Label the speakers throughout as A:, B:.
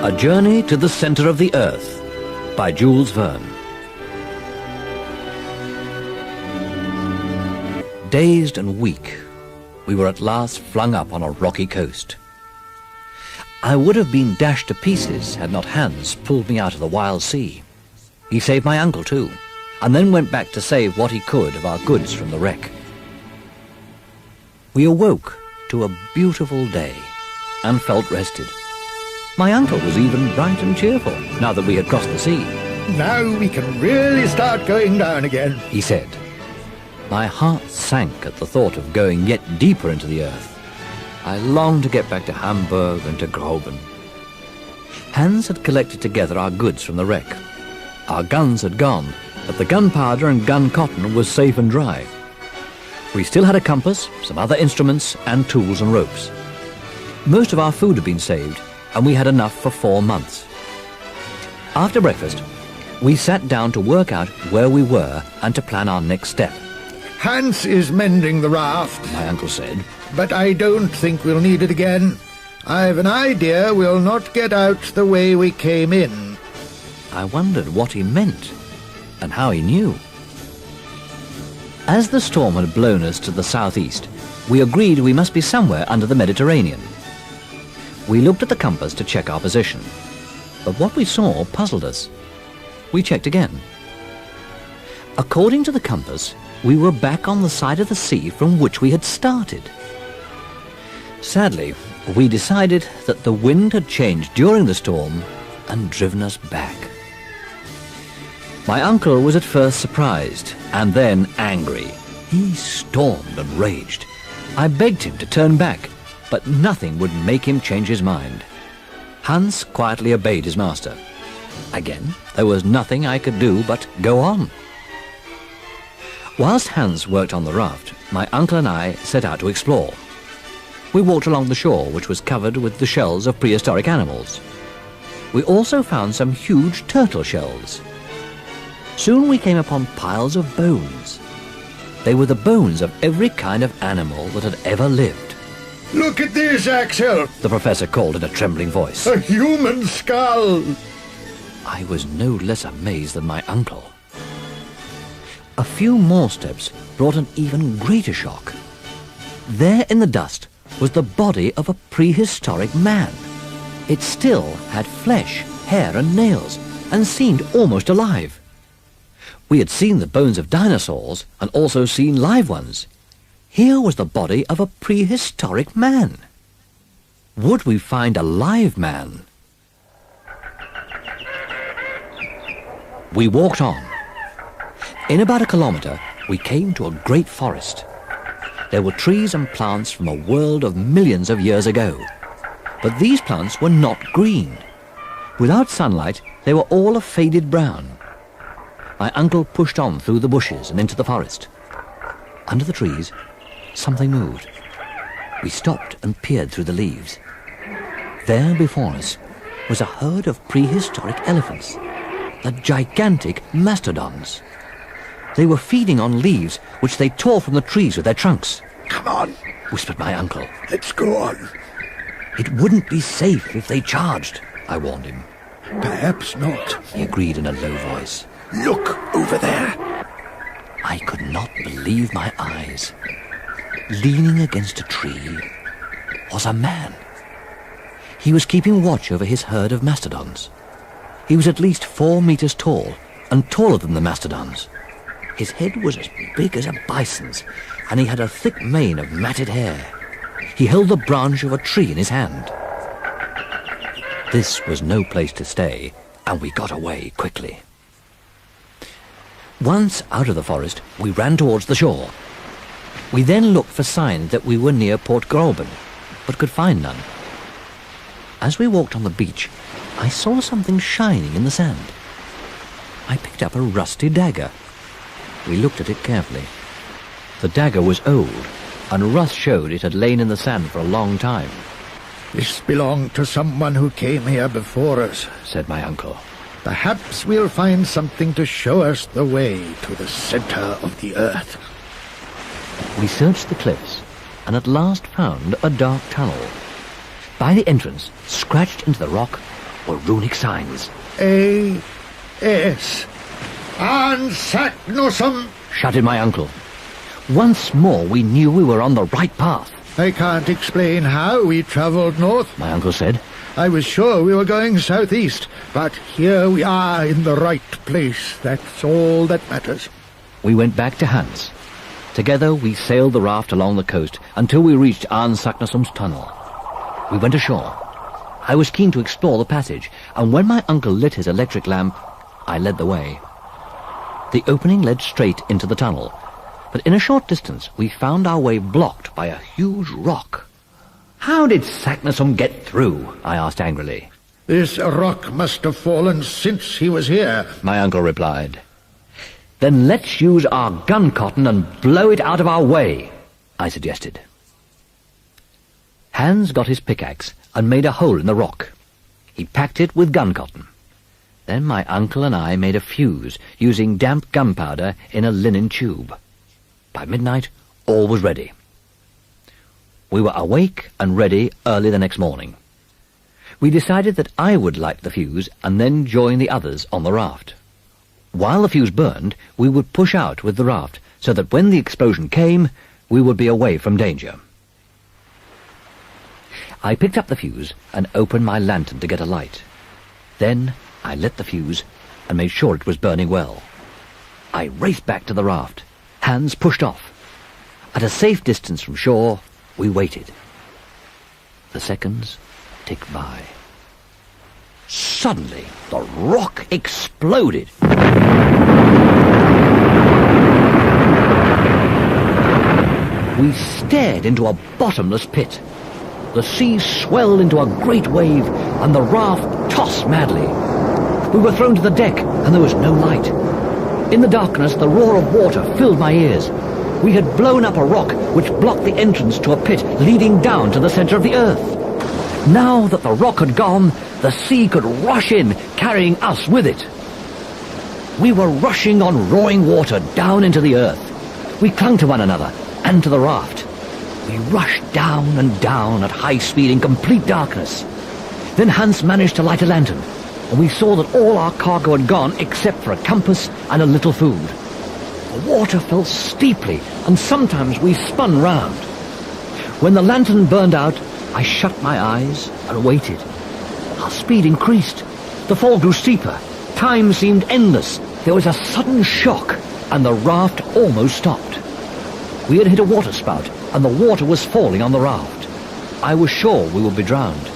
A: A Journey to the Center of the Earth by Jules Verne. Dazed and weak, we were at last flung up on a rocky coast. I would have been dashed to pieces had not Hans pulled me out of the wild sea. He saved my uncle too, and then went back to save what he could of our goods from the wreck. We awoke to a beautiful day and felt rested. My uncle was even bright and cheerful now that we had crossed the sea.
B: Now we can really start going down again,
A: he said. My heart sank at the thought of going yet deeper into the earth. I longed to get back to Hamburg and to Groben. Hans had collected together our goods from the wreck. Our guns had gone, but the gunpowder and gun cotton was safe and dry. We still had a compass, some other instruments, and tools and ropes. Most of our food had been saved, and we had enough for 4 months. After breakfast, we sat down to work out where we were and to plan our next step.
B: Hans is mending the raft,
A: my uncle said.
B: But I don't think we'll need it again. I've an idea we'll not get out the way we came in.
A: I wondered what he meant and how he knew. As the storm had blown us to the southeast, we agreed we must be somewhere under the Mediterranean. We looked at the compass to check our position, but what we saw puzzled us. We checked again. According to the compass, we were back on the side of the sea from which we had started. Sadly, we decided that the wind had changed during the storm and driven us back. My uncle was at first surprised and then angry. He stormed and raged. I begged him to turn back, but nothing would make him change his mind. Hans quietly obeyed his master. Again, there was nothing I could do but go on. Whilst Hans worked on the raft, my uncle and I set out to explore. We walked along the shore, which was covered with the shells of prehistoric animals. We also found some huge turtle shells. Soon we came upon piles of bones. They were the bones of every kind of animal that had ever lived.
B: Look at this, Axel!
A: The professor called in a trembling voice.
B: A human skull!
A: I was no less amazed than my uncle. A few more steps brought an even greater shock. There in the dust was the body of a prehistoric man. It still had flesh, hair and nails, and seemed almost alive. We had seen the bones of dinosaurs and also seen live ones. Here was the body of a prehistoric man. Would we find a live man? We walked on. In about 1 kilometre, we came to a great forest. There were trees and plants from a world of millions of years ago. But these plants were not green. Without sunlight, they were all a faded brown. My uncle pushed on through the bushes and into the forest. Under the trees, something moved. We stopped and peered through the leaves. There before us was a herd of prehistoric elephants, the gigantic mastodons. They were feeding on leaves which they tore from the trees with their trunks.
B: Come on,
A: whispered my uncle.
B: Let's go on.
A: It wouldn't be safe if they charged, I warned him.
B: Perhaps not,
A: he agreed in a low voice.
B: Look over there.
A: I could not believe my eyes. Leaning against a tree was a man. He was keeping watch over his herd of mastodons. He was at least 4 meters tall and taller than the mastodons. His head was as big as a bison's, and he had a thick mane of matted hair. He held the branch of a tree in his hand. This was no place to stay, and we got away quickly. Once out of the forest, we ran towards the shore. We then looked for signs that we were near Port Groben, but could find none. As we walked on the beach, I saw something shining in the sand. I picked up a rusty dagger. We looked at it carefully. The dagger was old, and rust showed it had lain in the sand for a long time.
B: This belonged to someone who came here before us,
A: said my uncle.
B: Perhaps we'll find something to show us the way to the center of the earth.
A: We searched the cliffs, and at last found a dark tunnel. By the entrance, scratched into the rock, were runic signs.
B: A.S. Ansaknusum.
A: Shouted my uncle. Once more we knew we were on the right path.
B: I can't explain how we travelled north,
A: my uncle said.
B: I was sure we were going southeast, but here we are in the right place. That's all that matters.
A: We went back to Hans. Together we sailed the raft along the coast until we reached Arnsaknusum's tunnel. We went ashore. I was keen to explore the passage, and when my uncle lit his electric lamp, I led the way. The opening led straight into the tunnel, but in a short distance we found our way blocked by a huge rock. "How did Saknussemm get through?" I asked angrily.
B: "This rock must have fallen since he was here,"
A: my uncle replied. "Then let's use our gun cotton and blow it out of our way," I suggested. Hans got his pickaxe and made a hole in the rock. He packed it with gun cotton. Then my uncle and I made a fuse using damp gunpowder in a linen tube. By midnight, all was ready. We were awake and ready early the next morning. We decided that I would light the fuse and then join the others on the raft. While the fuse burned, we would push out with the raft so that when the explosion came, we would be away from danger. I picked up the fuse and opened my lantern to get a light. Then I lit the fuse and made sure it was burning well. I raced back to the raft. Hans pushed off. At a safe distance from shore, we waited. The seconds ticked by. Suddenly, the rock exploded. We stared into a bottomless pit. The sea swelled into a great wave, and the raft tossed madly. We were thrown to the deck, and there was no light. In the darkness, the roar of water filled my ears. We had blown up a rock which blocked the entrance to a pit leading down to the center of the earth. Now that the rock had gone, the sea could rush in, carrying us with it. We were rushing on roaring water down into the earth. We clung to one another and to the raft. We rushed down and down at high speed in complete darkness. Then Hans managed to light a lantern, and we saw that all our cargo had gone except for a compass and a little food. The water fell steeply, and sometimes we spun round. When the lantern burned out, I shut my eyes and waited. Our speed increased. The fall grew steeper. Time seemed endless. There was a sudden shock, and the raft almost stopped. We had hit a waterspout, and the water was falling on the raft. I was sure we would be drowned.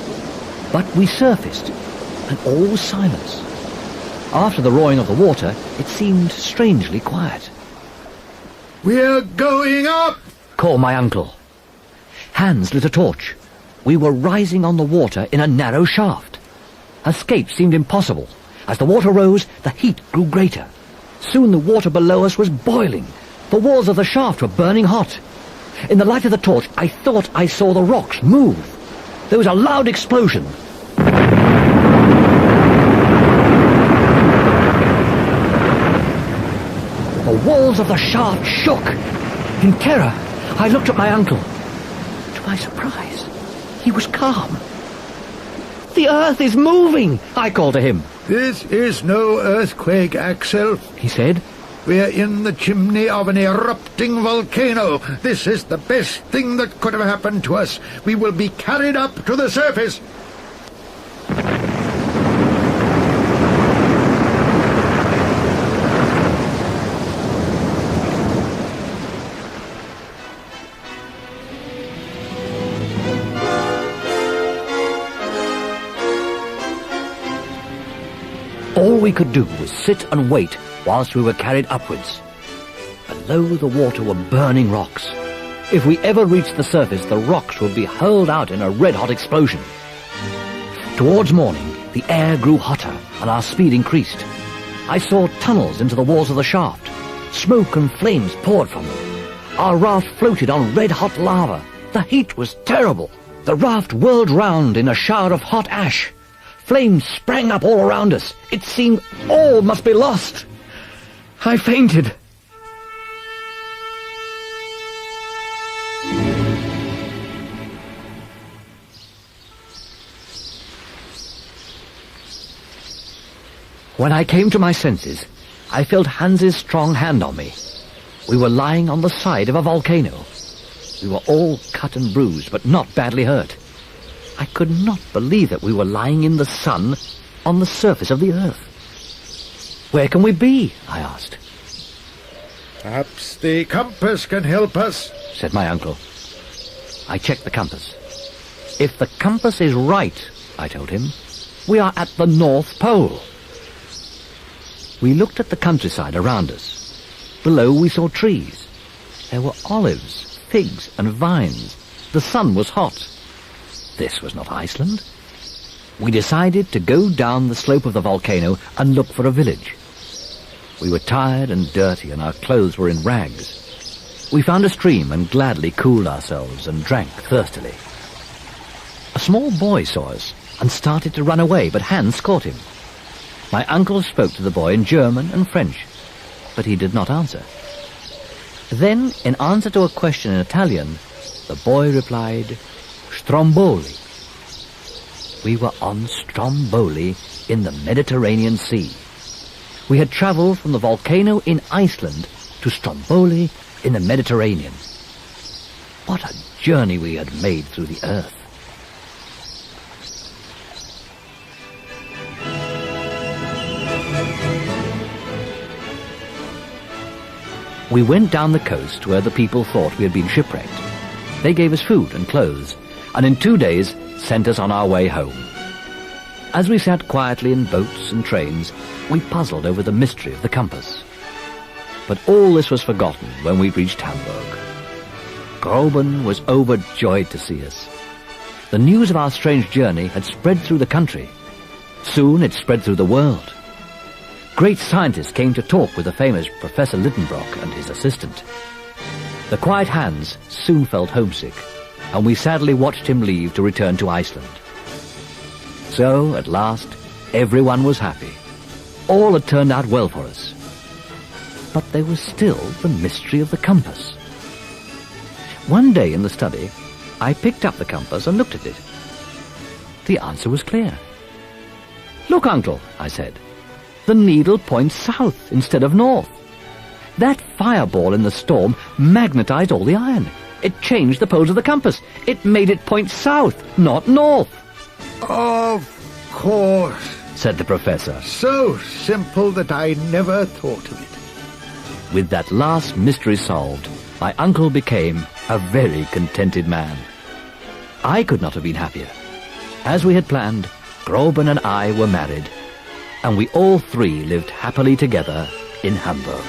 A: But we surfaced, and all was silence. After the roaring of the water, it seemed strangely quiet.
B: "We're going up!"
A: called my uncle. Hans lit a torch. We were rising on the water in a narrow shaft. Escape seemed impossible. As the water rose, the heat grew greater. Soon the water below us was boiling. The walls of the shaft were burning hot. In the light of the torch, I thought I saw the rocks move. There was a loud explosion. The walls of the shaft shook. In terror, I looked at my uncle. To my surprise, he was calm. "The earth is moving," I called to him.
B: "This is no earthquake, Axel,"
A: he said.
B: "We're in the chimney of an erupting volcano. This is the best thing that could have happened to us. We will be carried up to the surface."
A: All we could do was sit and wait whilst we were carried upwards. Below the water were burning rocks. If we ever reached the surface, the rocks would be hurled out in a red-hot explosion. Towards morning, the air grew hotter and our speed increased. I saw tunnels into the walls of the shaft. Smoke and flames poured from them. Our raft floated on red-hot lava. The heat was terrible. The raft whirled round in a shower of hot ash. Flames sprang up all around us. It seemed all must be lost. I fainted. When I came to my senses, I felt Hans's strong hand on me. We were lying on the side of a volcano. We were all cut and bruised, but not badly hurt. I could not believe that we were lying in the sun on the surface of the earth. "Where can we be?" I asked.
B: "Perhaps the compass can help us,"
A: said my uncle. I checked the compass. "If the compass is right," I told him, "we are at the North Pole." We looked at the countryside around us. Below we saw trees. There were olives, figs and vines. The sun was hot. This was not Iceland. We decided to go down the slope of the volcano and look for a village. We were tired and dirty and our clothes were in rags. We found a stream and gladly cooled ourselves and drank thirstily. A small boy saw us and started to run away, but Hans caught him. My uncle spoke to the boy in German and French, but he did not answer. Then, in answer to a question in Italian, the boy replied, "Stromboli." We were on Stromboli in the Mediterranean Sea. We had travelled from the volcano in Iceland to Stromboli in the Mediterranean. What a journey we had made through the earth. We went down the coast where the people thought we had been shipwrecked. They gave us food and clothes, and in 2 days sent us on our way home. As we sat quietly in boats and trains, we puzzled over the mystery of the compass. But all this was forgotten when we reached Hamburg. Groben was overjoyed to see us. The news of our strange journey had spread through the country. Soon it spread through the world. Great scientists came to talk with the famous Professor Littenbrock and his assistant. The quiet Hans soon felt homesick, and we sadly watched him leave to return to Iceland. So, at last, everyone was happy. All had turned out well for us. But there was still the mystery of the compass. One day in the study, I picked up the compass and looked at it. The answer was clear. "Look, Uncle," I said. "The needle points south instead of north. That fireball in the storm magnetized all the iron. It changed the poles of the compass. It made it point south, not north."
B: "Of course,"
A: said the professor.
B: "So simple that I never thought of it."
A: With that last mystery solved, my uncle became a very contented man. I could not have been happier. As we had planned, Groben and I were married, and we all three lived happily together in Hamburg.